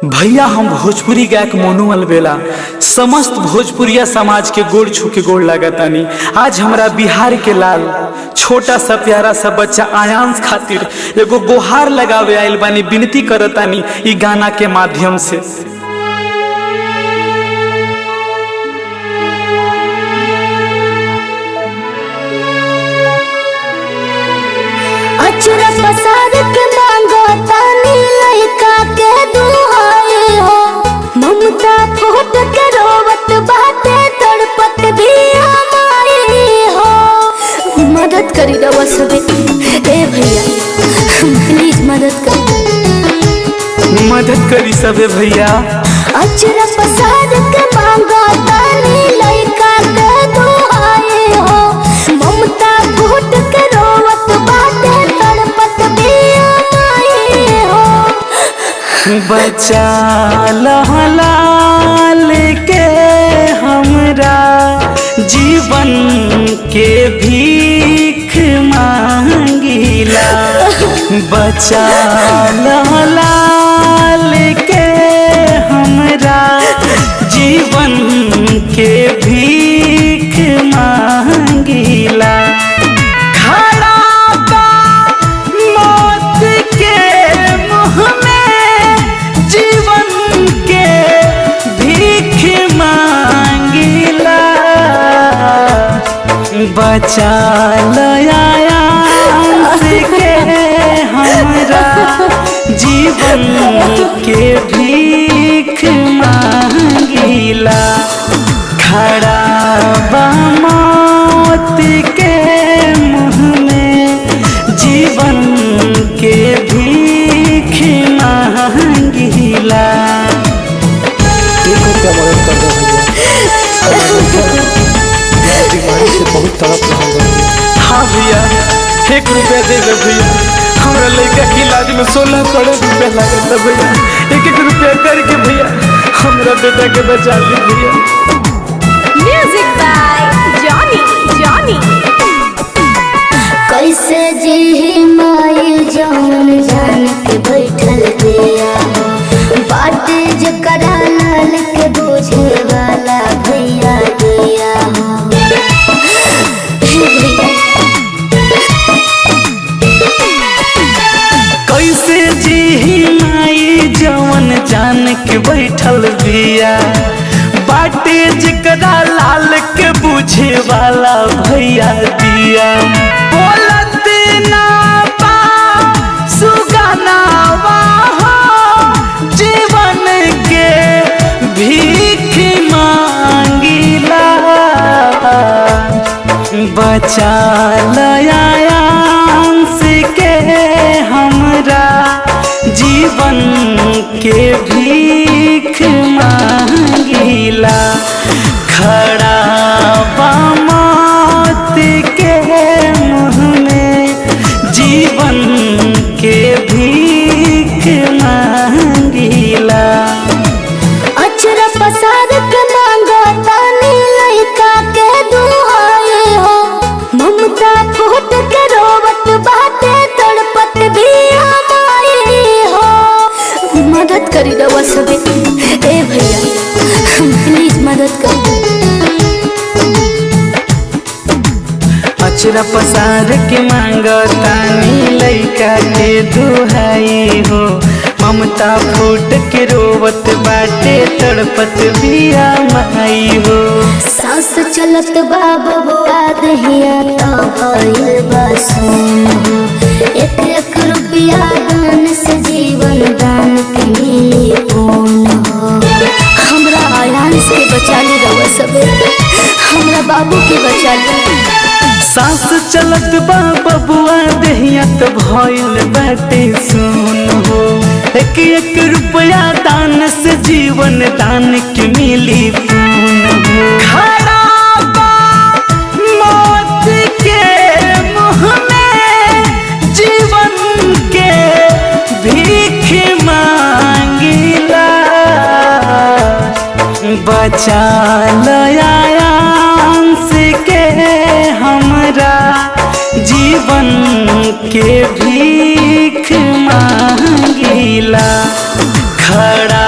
भैया हम भोजपुरी गायक मोनू अलबेला समस्त भोजपुरिया समाज के गोड़ छू के गोड़ लगतानी। आज हमरा बिहार के लाल छोटा सा प्यारा सा बच्चा आयांश खातिर एगो गुहार लगावे आइल बानी, विनती करतानी ई गाना के माध्यम से। अचरा पसार के मांगो तानी लइका के दुहाई हो, ममता फूट के रोवत बाटे तड़पत भी हमारी हो। मदद करी रवा सबे, ए भैया प्लीज मदद करी सबे भैया। अचरा पसार के मांगो तानी लइका के दुहाई हो, ममता फूट के रोवत बाटे बचा लाल के हमरा जीवन के भीख मांगिला। बचा लाल के हमरा जीवन के भीख मांगिला। बचा आयांश के हमरा जीवन के भीख मांगिला। खड़ा बा मौत के मुँह में जीवन के भीख मांगिला। बहुत तड़प रहा है। हाँ भैया 1 रुपया दे दे भैया, हमारा लड़का के इलाज में 16 करोड़ रुपया लागत भैया। 1 रुपया करके भैया हमारा बेटा के बचा दी भैया। Music by Johnny. कैसे जी माई जान जान के बैठल दिया, बाटे जकरा लाल के बोझे वाला भैया दिया। कैसे जी माई जवन जान के बैठल बिया, बाटे जकरा लाल के बुझे वाला भैया दिया। बोलत ना पा सुगाना हो, जीवन के भीख मांगिला। बचा आयांश के हमरा जीवन के भीख मांगिला। खड़ा बा मौत के मुँह में जीवन के भीख मांगिला। अचरा पसार के मांगो तानी लइका के दुहाई हो, ममता फूट के रोवत बाटे तड़पत भी हमारी हो। मदद करी रवा सबे, ए भैया प्लीज मदद अचरा पसार के मांगो तानी लइका के दुहाई हो, ममता फूट के रोवत बाटे तड़पत बिया माई हो। सांस चलत बाबा बुआ दहिया तो भइल बसून हो, 1 रुपया दान से जीवन दान के मिली पून हो। हमरा आयांश के बचा ली रवा सबे, हमरा बाबू के बचा ली। सांस चलत बाबा बुआ दहिया तो भइल बाटे सुन हो, 1 रुपया दान से जीवन दान के मिली पून हो। खड़ा बा मौत के मुँह में जीवन के भीख मांगिला। बचा आयांश के हमरा जीवन के भीख मांगिला। खड़ा